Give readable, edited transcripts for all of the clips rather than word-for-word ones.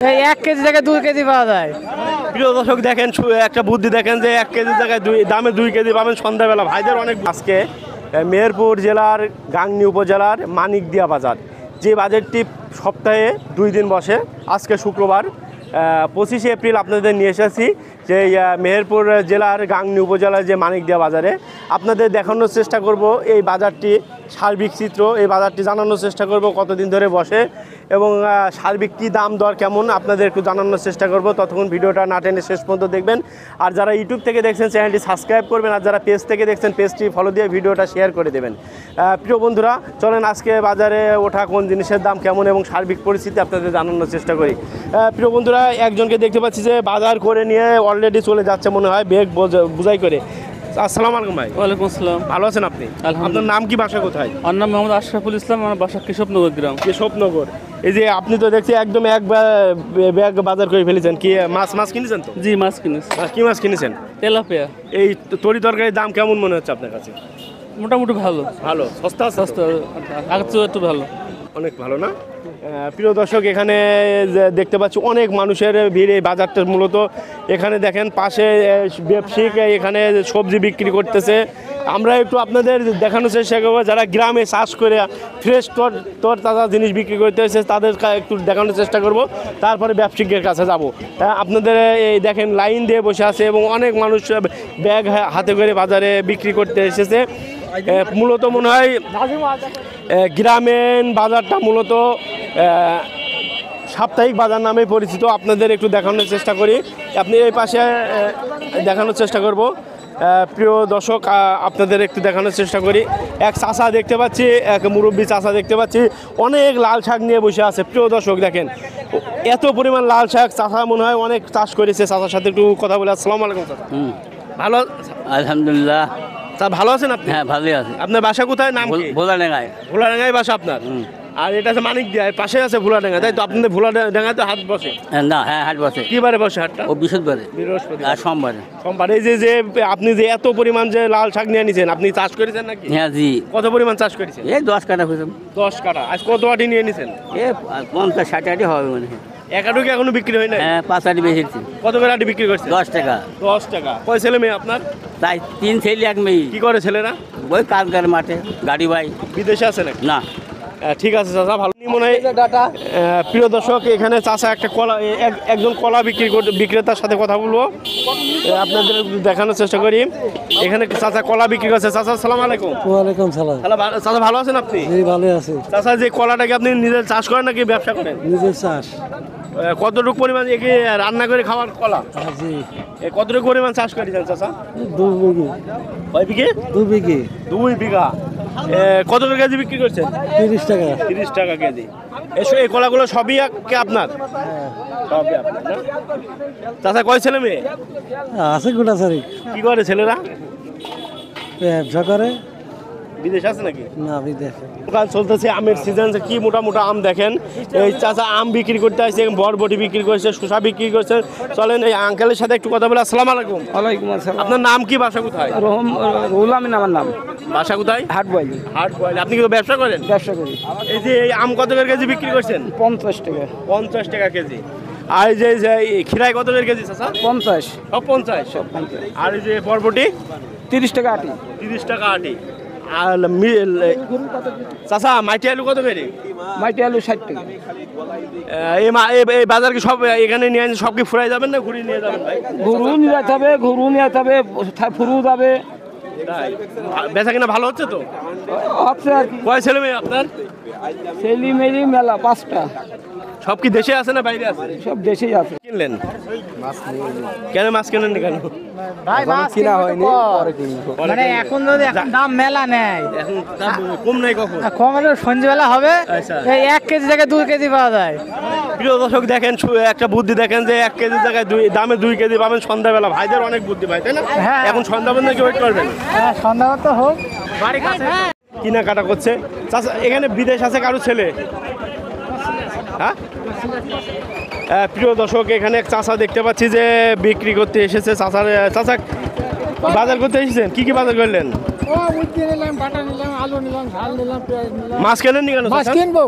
এই 1 কেজি জায়গায় 2 কেজি পাওয়া যায়। প্রিয় দর্শক দেখেন, একটা বুদ্ধি দেখেন যে 1 কেজির জায়গায় দামে 2 কেজি পাবেন সন্ধ্যাবেলা। ভাইদের অনেক। আজকে মেহেরপুর জেলার গাংনী উপজেলার মানিকদিয়া বাজার, যে বাজারটি সপ্তাহে 2 দিন বসে। আজকে শুক্রবার 25শে এপ্রিল আপনাদের নিয়ে এসেছি যে মেহেরপুর জেলার গাংনী উপজেলার যে মানিকদিয়া বাজারে আপনাদের দেখানোর চেষ্টা করব এই বাজারটি সার্বিক চিত্র। এই বাজারটি জানানোর চেষ্টা করব কতদিন ধরে বসে এবং সার্বিক কী দাম দর কেমন আপনাদের একটু জানানোর চেষ্টা করব। ততক্ষণ ভিডিওটা না টেনে শেষ পর্যন্ত দেখবেন। আর যারা ইউটিউব থেকে দেখছেন চ্যানেলটি সাবস্ক্রাইব করবেন, আর যারা পেজ থেকে দেখছেন পেজটি ফলো দিয়ে ভিডিওটা শেয়ার করে দেবেন। প্রিয় বন্ধুরা, চলেন আজকে বাজারে ওঠা কোন জিনিসের দাম কেমন এবং সার্বিক পরিস্থিতি আপনাদের জানানোর চেষ্টা করি। প্রিয় বন্ধুরা, একজনকে দেখতে পাচ্ছি যে বাজার করে নিয়ে অলরেডি চলে যাচ্ছে মনে হয় ব্যাগ বোঝাই করে। আসসালামু আলাইকুম ভাই। ওয়ালাইকুম আসসালাম। ভালো আছেন আপনি? আপনার নাম কি, বাসা কোথায়? আমার নাম মোহাম্মদ আশরাফুল ইসলাম, আমার বাসা কেশবনগর গ্রাম। কেশবনগর। এই যে আপনি তো দেখছি একদম এক ব্যাগ বাজার করে ফেলেছেন। কি মাছ কিনেছেন তো? জি, মাছ কিনেছি। কি মাছ কিনেছেন? তেলাপিয়া। এই তরি তরকারির দাম কেমন মনে হচ্ছে আপনার কাছে? মোটামুটি ভালো। ভালো, সস্তা সস্তা, আগের চেয়ে একটু ভালো। অনেক ভালো না? প্রিয় দর্শক, এখানে দেখতে পাচ্ছি অনেক মানুষের ভিড়। এই বাজারটা মূলত এখানে দেখেন পাশে ব্যবসায়িক এখানে সবজি বিক্রি করতেছে। আমরা একটু আপনাদের দেখানোর চেষ্টা করবো যারা গ্রামে চাষ করে ফ্রেশ তাজা জিনিস বিক্রি করতে এসেছে তাদের একটু দেখানোর চেষ্টা করব। তারপরে ব্যবসায়িকের কাছে যাব। আপনাদের এই দেখেন লাইন দিয়ে বসে আছে এবং অনেক মানুষ ব্যাগ হাতে করে বাজারে বিক্রি করতে এসেছে। মূলত মনে হয় গ্রামীণ বাজারটা মূলত সাপ্তাহিক বাজার নামে পরিচিত। আপনাদের একটু দেখানোর চেষ্টা করি, আপনি এই পাশে দেখানোর চেষ্টা করব। প্রিয় দর্শক, আপনাদের একটু দেখানোর চেষ্টা করি। এক চাচা দেখতে পাচ্ছি, এক মুরব্বী চাচা দেখতে পাচ্ছি, অনেক লাল শাক নিয়ে বসে আছে। প্রিয় দর্শক দেখেন এত পরিমাণ লাল শাক, চাচা মনে হয় অনেক চাষ করেছে। চাচার সাথে একটু কথা বলে। আসসালামু আলাইকুম চাচা। ভালো? আলহামদুলিল্লাহ। তা ভালো আছেন আপনি? হ্যাঁ, ভালোই আছে। আপনার বাসা কোথায়? নাম কি? ভোলাডাঙ্গায়। ভোলাডাঙ্গায় বাসা আপনার? আর এটা আছে মানিকদিয়া, পাশে আছে ভোলাডাঙ্গা, তাই তো? আপনাদের ভোলাডাঙ্গায় তো হাট বসে? না, হ্যাঁ, হাট বসে। কি বারে বসে হাটটা? ও বৃহস্পতিবারে। বৃহস্পতি আর সোমবারে। সোমবার। এই যে আপনি যে এত পরিমাণ যে লাল শাক নিয়ে নিছেন, আপনি চাষ করেছেন নাকি? হ্যাঁ, জি। কত পরিমাণ চাষ করেছেন? এই 10 কাটা হয়েছে। 10 কাটা। আজ কত আটি নিয়ে নিছেন? 50-60 আটি হবে মনে হয়। এক আটু কি এখনো বিক্রি হয় না? হ্যাঁ, 5 আটি বেশি। কত করে আটি বিক্রি করছেন? 10 টাকা। 10 টাকা। কয় ছেলে মেয়ে আপনার? তাই 3 ছেলে 1 মেয়ে। কি করে ছেলেরা? ওই কাজ করে মাঠে, গাড়ি বাই। বিদেশে আছে নাকি? না। ঠিক আছে চাচা, ভালো মনে হয়। প্রিয় দর্শক, এখানে চাচা একটা একজন কলা বিক্রেতার সাথে কথা বলবো, আপনাদের দেখানোর চেষ্টা করি। এখানে চাচা কলা বিক্রি করছে। চাচা আসসালামু আলাইকুম। ওয়ালাইকুম সালাম। চাচা ভালো আছেন আপনি? জি, ভালো আছি। চাচা, যে কলাটাকে আপনি নিজের চাষ করেন নাকি ব্যবসা করেন? নিজের চাষ। কতটুকু পরিমাণ একে রান্না করে খাওয়ার কলা? জি। কতটুকু পরিমাণ চাষ করেছেন চাচা? 2 বিঘে। কয় বিঘে? 2 বিঘে। 2 বিঘা। কত টাকা কেজি বিক্রি করছেন? 30 টাকা। 30 টাকা কেজি। এই কলাগুলো সবই আপনার? সবই আপনার না? চাচা কয় ছেলে মেয়ে? আছে গোটা সারি। কি করে ছেলেরা? ব্যবসা করে। বিদেশ আছে নাকি? না, বিদেশ। দোকান চলতেছে, আমের সিজন। কি মোটা মোটা আম দেখেন। এই চাচা আম বিক্রি করতে আসছে, বরবটি বিক্রি করছে, শসা বিক্রি করছে। চলেন এই আঙ্কেলের সাথে একটু কথা বলে। আসসালামু আলাইকুম। ওয়ালাইকুম আসসালাম। আপনার নাম কি, বাসা কোথায়? রুহুল আমিন আমার নাম। বাসা কোথায়? হাট বয়লি। হাট বয়লি। আপনি কি ব্যবসা করেন? ব্যবসা করি। এই যে এই আম কত করে কেজি বিক্রি করছেন? 50 টাকা। 50 টাকা কেজি। আর এই যে খিরাই কত করে কেজি চাচা? 50। সব 50? আর এই যে বরবটি? 30 টাকা আটি। 30 টাকা আটি। আর চাচা মাটি আলু কত করে? মাটি আলু 60 টাকা। এই বাজার কি সব এখানে নিয়ে সব কি ফুরাই যাবেন না ঘুরিয়ে নিয়ে যাবেন ভাই? গরু নিয়ে যেতে হবে, ফুরু যাবে। বেচা কিনা ভালো হচ্ছে তো? হচ্ছে আর কি। কয় ছেলে মেয়ে আপনার? ছেলি মেলি মেলা 5টা। সব কি দেশে আছে না বাইরে আছে? সব দেশেই আছে। কিনলেন? কেন মাছ কেনেন কেন? ভাই মাছ কিনা হয়নি, পরে কিনবো। মানে এখন যদি দাম মেলা নেয়, এখন দাম কম নাই কখন? কম হলে সন্ধ্যাবেলা হবে। আচ্ছা। এই 1 কেজি জায়গায় 2 কেজি পাওয়া যায়। প্রিয় দর্শক দেখেন, একটা বুদ্ধি দেখেন যে 1 কেজির জায়গায় দামে 2 কেজি পাবেন সন্ধ্যাবেলা। ভাইদের অনেক বুদ্ধি ভাই, তাই না? হ্যাঁ। এখন সন্ধ্যা পর্যন্ত ওয়েট করবেন। হ্যাঁ, সন্ধ্যাবেলা তো হোক। বাড়ি কাছে। কেনাকাটা করছে। চাচা এখানে বিদেশ আছে কারো ছেলে? হ্যাঁ। প্রিয় দর্শক, এখানে এক চাচা দেখতে পাচ্ছি যে বিক্রি করতে এসেছে। চাচা বাজার করতে এসেছেন? কি কি বাজার করলেন? নিলাম, বাটা নিলাম, আলু নিলাম, ঝাল নিলাম, পেঁয়াজ নিলাম। মাছ কেনেন নি কেন? মাছ কিনবো।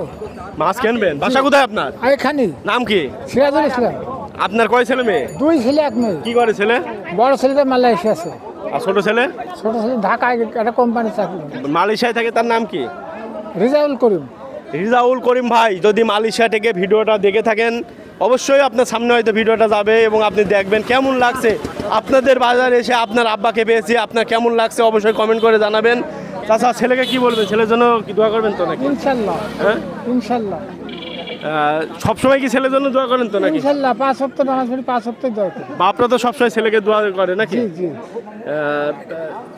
মাছ কিনবেন? বাসা কোথায় আপনার? এখানে নাম কি? সিরাজুল ইসলাম। আপনার কয় ছেলে মেয়ে? 2 ছেলে 1 মেয়ে। কি করে ছেলে? বড় ছেলেটা মালয়েশিয়া আছে, আর ছোট ছেলে? ছোট ছেলে ঢাকায় একটা কোম্পানি চাকরি করে। মালয়েশিয়ায় থাকে, তার নাম কি? রিজাউল করিম। রিজাউল করিম ভাই, যদি মালয়েশিয়া থেকে ভিডিওটা দেখে থাকেন অবশ্যই আপনার সামনে হয়তো ভিডিওটা যাবে এবং আপনি দেখবেন কেমন লাগছে আপনাদের বাজারে এসে আপনার আব্বাকে পেয়েছি, আপনার কেমন লাগছে অবশ্যই কমেন্ট করে জানাবেন। তাছাড়া ছেলেকে কি বলবেন? ছেলের জন্য কি দোয়া করবেন তো নাকি? ইনশাআল্লাহ, হ্যাঁ, ইনশাআল্লাহ, সবসময় কি ছেলের জন্য দোয়া করেন তো নাকি? ইনশাআল্লাহ। 5 সপ্তাহ নামাজ পড়ি, 5 সপ্তাহ দোয়া করি। বাপরা তো সবসময় ছেলেকে দোয়া করে নাকি? জি জি।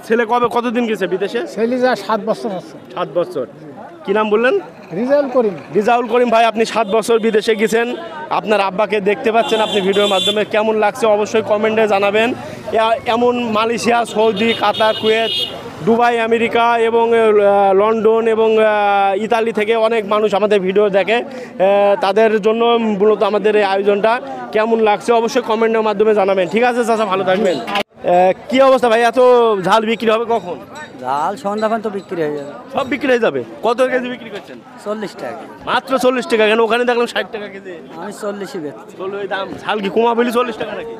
ছেলে কতদিন গেছে বিদেশে? ছেলে যা 7 বছর আছে। 7 বছর। কি নাম বললেন? রিজাউল করিম। রিজাউল করিম ভাই, আপনি 7 বছর বিদেশে গেছেন, আপনার আব্বাকে দেখতে পাচ্ছেন আপনি ভিডিওর মাধ্যমে, কেমন লাগছে অবশ্যই কমেন্টে জানাবেন। এমন মালয়েশিয়া, সৌদি, কাতার, কুয়েত, দুবাই, আমেরিকা এবং লন্ডন এবং ইতালি থেকে অনেক মানুষ আমাদের ভিডিও দেখে, তাদের জন্য মূলত আমাদের এই আয়োজনটা। কেমন লাগছে অবশ্যই কমেন্টের মাধ্যমে জানাবেন। ঠিক আছে চাচা, ভালো থাকবেন। কি অবস্থা ভাই, এত ঝাল বিক্রি হবে কখন? ঝাল সন্ধ্যাখান তো বিক্রি হয়ে যাবে। সব বিক্রি হয়ে যাবে? কত কেজি বিক্রি করছেন? 40 টাকা। মাত্র 40 টাকা? কেন ওখানে দেখলাম 60 টাকা কেজি। আমি 40ই বেচছি। চলো এই দাম ঝাল কি কমা বলি 40 টাকা নাকি?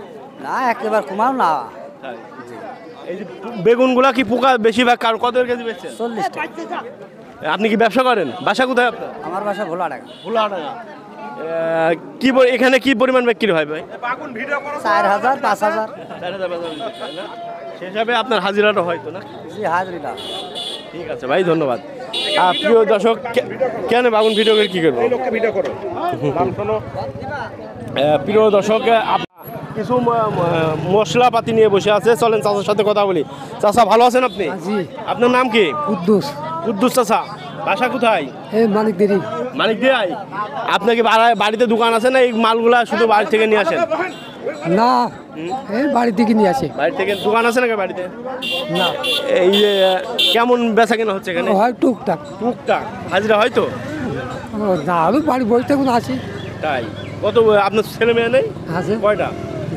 না একেবারে কমাও না। তাই। এই যে বেগুনগুলা কি পোকা বেশিরভাগ কত কেজি বেচছেন? 40 টাকা। আপনি কি ব্যবসা করেন? বাসা কোথায় আপনার? আমার বাসা ভোলা টাকা। ভোলাডাঙ্গা। এখানে কি পরিমাণ বিক্রি হয় ভাই? 4000 5000। 4000 না? সে হিসাবে আপনার হাজিরাটা হয়তো না? জি হাজরিলা। ঠিক আছে ভাই, ধন্যবাদ। প্রিয় দর্শক, কেন বাগুন ভিডিও করে কি করবো? প্রিয় দর্শক, কিছু মশলাপাতি নিয়ে বসে আছে, চলেন চাচার সাথে কথা বলি। চাচা ভালো আছেন আপনি? জি। আপনার নাম কি? কুদ্দুস। কুদ্দুস চাচা, বাসা কোথায়? এই মালিক দেরি। মানিক দিয়াই। আপনার কি বাড়িতে দোকান আছে না এই মালগুলা শুধু বাড়ি থেকে নিয়ে আসেন? না, এই বাড়ি থেকে নিয়ে আসে। বাড়ি থেকে দোকান আছে নাকি বাড়িতে? না, এই যে কেমন বেচা কেনা হচ্ছে এখানে? হয় টুকটাক। টুকটাক হাজিরা হয়তো? না, আমি বাড়ি বসে থাকুন আছি। তাই। কত আপনার ছেলে মেয়ে নেই? আছে কয়টা?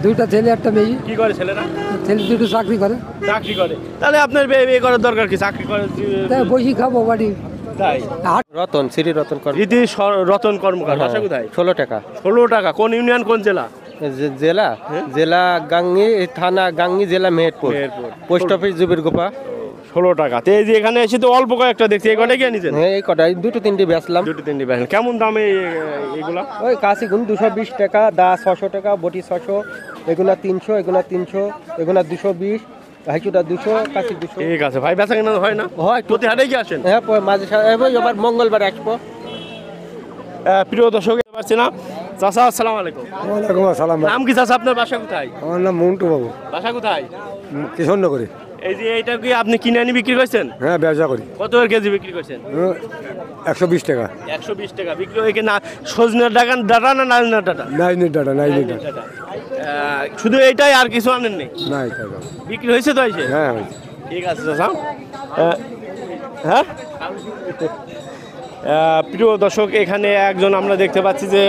2টা ছেলে 1টা মেয়ে। কি করে ছেলেরা? ছেলে 2টো চাকরি করে। চাকরি করে? তাহলে আপনার বিয়ে করার দরকার কি? চাকরি করে তাই বসি খাবো বাড়ি। তাই। রতন, শ্রী রতন কর্মকার। রীতি রতন কর্মকার, বাসা কোথায়? 16 টাকা। 16 টাকা। কোন ইউনিয়ন, কোন জেলা? জেলা জেলা গাঙ্গি, থানা গাঙ্গি, জেলা মেহেরপুর। মেহেরপুর। পোস্ট অফিস জুবির গোপা। 16 টাকা। তো এই যে এখানে এসে তো অল্প কয়েকটা দেখছি, এই কটাই গিয়ে নিছেন? হ্যাঁ এই কটাই 2-3টি বেচলাম। 2-3টি বেচেন। কেমন দামে এগুলা? ওই কাশি গুণ 220 টাকা, দা 600 টাকা, বটি 600, এগুলা 300, এগুলা 300, এগুলা 220, হাইচুটা 200, কাশি 200। ঠিক আছে ভাই, বেচা কেনা হয় না? হয় প্রতি হাটেই কি আসেন? হ্যাঁ মাঝে এবার মঙ্গলবার আসবো। প্রিয় দর্শক, পারছি না। চাচা আসসালামু আলাইকুম। ওয়ালাইকুম আসসালাম। নাম কি চাচা আপনার? বাসা কোথায়? আমার নাম মন্টু বাবু, বাসা কোথায়? কিশোরনগরে। এই যে এইটা কি আপনি কিনে আনি বিক্রি করছেন? হ্যাঁ ব্যবসা করি। কত কেজি বিক্রি করছেন? 120 টাকা। 120 টাকা বিক্রি হয়। না সজনের ডাটা না নাজনের ডাটা? নাইনের ডাটা, নাইনের ডাটা। শুধু এইটাই, আর কিছু আনেন নেই? নাই টাকা। বিক্রি হয়েছে তো এসে? হ্যাঁ ঠিক আছে চাচা। হ্যাঁ, প্রিয় দর্শক, এখানে একজন আমরা দেখতে পাচ্ছি যে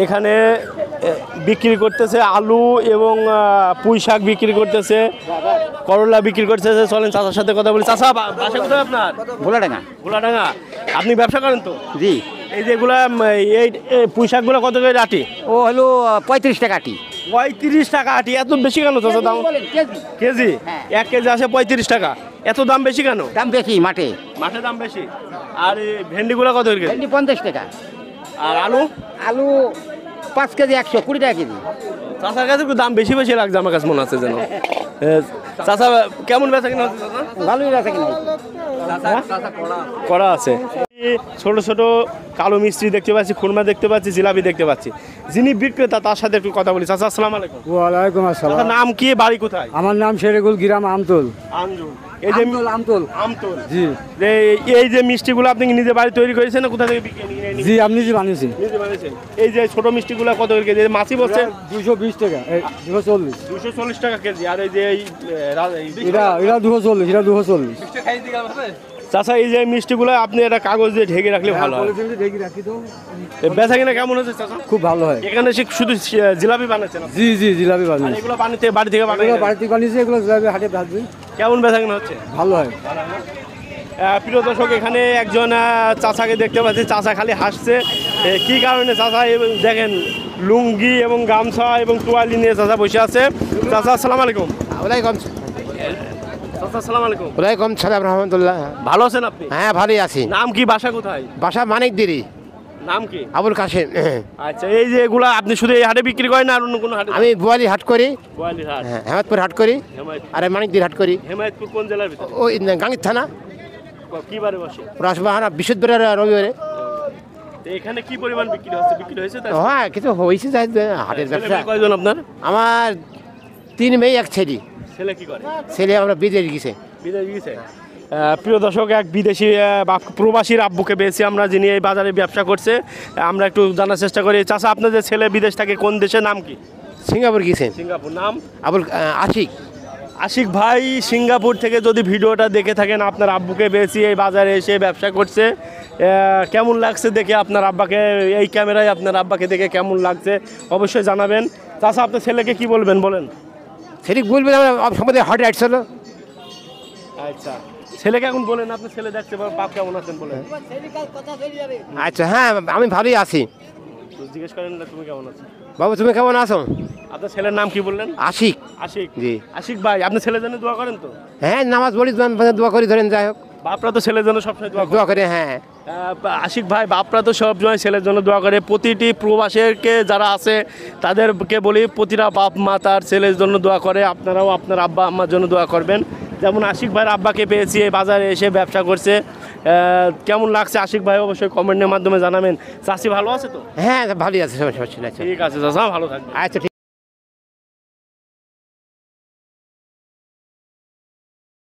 এখানে বিক্রি করতেছে আলু এবং পুঁই শাক বিক্রি করতেছে, করলা বিক্রি করতেছে। চলেন চাচার সাথে কথা বলি। চাচা বাসা কোথায় আপনার? ভোলাডাঙ্গা। ভোলাডাঙ্গা। আপনি ব্যবসা করেন তো? জি। এই যেগুলা এই পুঁই শাকগুলো কত করে আটি? ও হলো 35 টাকা আটি। 35 টাকা আটি? এত বেশি কেন চাচা দাম? কেজি? 1 কেজি আছে 35 টাকা, এত দাম বেশি কেন? দাম বেশি মাঠে। মাঠে দাম বেশি। আর এই ভেন্ডিগুলো কত করে? 50 টাকা। আর আলু? আলু 5 কেজি 120 টাকা কেজি। চাচার কাছে একটু দাম বেশি বেশি লাগছে আমার কাছে মনে আছে যেন। চাচা কেমন বেচা কিনা হচ্ছে চাচা? ভালোই আছে কিনা? করা আছে। ছোট ছোট কালো মিষ্টি দেখতে পাচ্ছি, খুরমা দেখতে পাচ্ছি, জিলাপি দেখতে পাচ্ছি। যিনি বিক্রেতা তার সাথে একটু কথা বলি। চাচা আসসালামু আলাইকুম। ওয়ালাইকুম আসসালাম। চাচা নাম কি, বাড়ি কোথায়? আমার নাম শেরেগুল, গ্রাম আমতল। আমজুল। এই যে আমতল। আমতল। জি যে এই যে মিষ্টিগুলো আপনি কি নিজে বাড়ি তৈরি করেছেন না কোথা থেকে নিয়ে জি, আপনি যে বানিয়েছেন। নিজে বানিয়েছেন? এই যে ছোট মিষ্টিগুলো কত করে কেজি? মাছি বলছেন 220 টাকা, 240। 240 টাকা কেজি। আর এই যে এটা 240, এটা 240। চাচা এই যে মিষ্টিগুলো আপনি একটা কাগজ দিয়ে ঢেকে রাখলে ভালো হয়। বেচা কিনা কেমন হচ্ছে চাচা? খুব ভালো হয়। এখানে শুধু জিলাপি বানাচ্ছেন আপনি? জি জি জিলাপি আর বানিয়ে এগুলো বাড়ি থেকে বানাই বাড়িতে বানিয়েছে, এগুলো জিলাপি হাটে ভাজবে, কেমন বেচা কিনা হচ্ছে? ভালো হয়। প্রিয় দর্শক, এখানে একজন চাচাকে দেখতে পাচ্ছি, চাচা খালি হাসছে। কি কারণে চাচা দেখেন লুঙ্গি এবং গামছা এবং তোয়ালি নিয়ে চাচা বসে আছে। চাচা আসসালামু আলাইকুম। ওয়ালাইকুম চাচা আসসালামু আলাইকুম। ওয়ালাইকুম সালাম রহমতুল্লাহ। ভালো আছেন আপনি? হ্যাঁ ভালোই আছি। নাম কি, বাসা কোথায়? বাসা মানিক দেরি, নাম কি? আবুল কাশেম। আচ্ছা, এই যে এগুলা আপনি শুধু এই হাটে বিক্রি করেন আর অন্য কোনো হাটে? আমি বোয়ালি হাট করি, গোয়ালির হাট। হেমায়তপুর হাট করি, আর মানিকদির হাট করি। হেমায়তপুর কোন জেলার ভিতরে? ওই গাঙ্গির থানা, কি বারে বসে? রাসবাহানা, বৃহস্পতিবার রবিবারে। তো এখানে কি পরিমাণ বিক্রি হয়েছে তাই? হ্যাঁ কিছু হয়েছে, যাই হাটের ছেলে ব্যবসা। মেয়ে কয়জন আপনার? আমার 3 মেয়ে 1 ছেলে। ছেলে কি করে? ছেলে আমরা বিদেশ গেছে। বিদেশ গেছে। প্রিয় দর্শক, এক বিদেশি প্রবাসীর আব্বুকে পেয়েছি আমরা, যিনি এই বাজারে ব্যবসা করছে। আমরা একটু জানার চেষ্টা করি। চাচা, আপনাদের ছেলে বিদেশ থাকে, কোন দেশের নাম কি? সিঙ্গাপুর গেছেন। সিঙ্গাপুর। নাম? আবুল আশিক। আশিক ভাই সিঙ্গাপুর থেকে যদি ভিডিওটা দেখে থাকেন, আপনার আব্বুকে পেয়েছি এই বাজারে এসে ব্যবসা করছে। কেমন লাগছে দেখে আপনার আব্বাকে, এই ক্যামেরায় আপনার আব্বাকে দেখে কেমন লাগছে অবশ্যই জানাবেন। চাচা, আপনার ছেলেকে কি বলবেন বলেন? সেটি বলবেন, আমরা সম্বন্ধে হাটে আসছিল। আচ্ছা, ছেলেকে এখন বলেন, আপনার ছেলে দেখতে বাপ কেমন আছেন বলেন। আচ্ছা হ্যাঁ, আমি ভালোই আছি। তো জিজ্ঞেস করেন না তুমি কেমন আছো। বাবু তুমি কেমন আছো? আপনার ছেলের নাম কি বললেন? আশিক। আশিক। জি। আশিক ভাই, আপনার ছেলের জন্য দোয়া করেন তো? হ্যাঁ নামাজ পড়ি, দোয়া করি, ধরেন যাই হোক বাপরা তো ছেলের জন্য সবসময় দোয়া করে। দোয়া করে। হ্যাঁ আশিক ভাই, বাপরা তো সবসময় ছেলের জন্য দোয়া করে। প্রতিটি প্রবাসীকে যারা আছে তাদেরকে বলি, প্রতিটা বাপ মা তার ছেলের জন্য দোয়া করে। আপনারাও আপনার আব্বা আম্মার জন্য দোয়া করবেন। যেমন আশিক ভাইয়ের আব্বাকে পেয়েছি, এই বাজারে এসে ব্যবসা করছে। কেমন লাগছে আশিক ভাই অবশ্যই কমেন্টের মাধ্যমে জানাবেন। চাষি ভালো আছে তো? হ্যাঁ ভালোই আছে, সমস্যা হচ্ছে না। ঠিক আছে চাচা, ভালো থাকবেন। আচ্ছা ঠিক।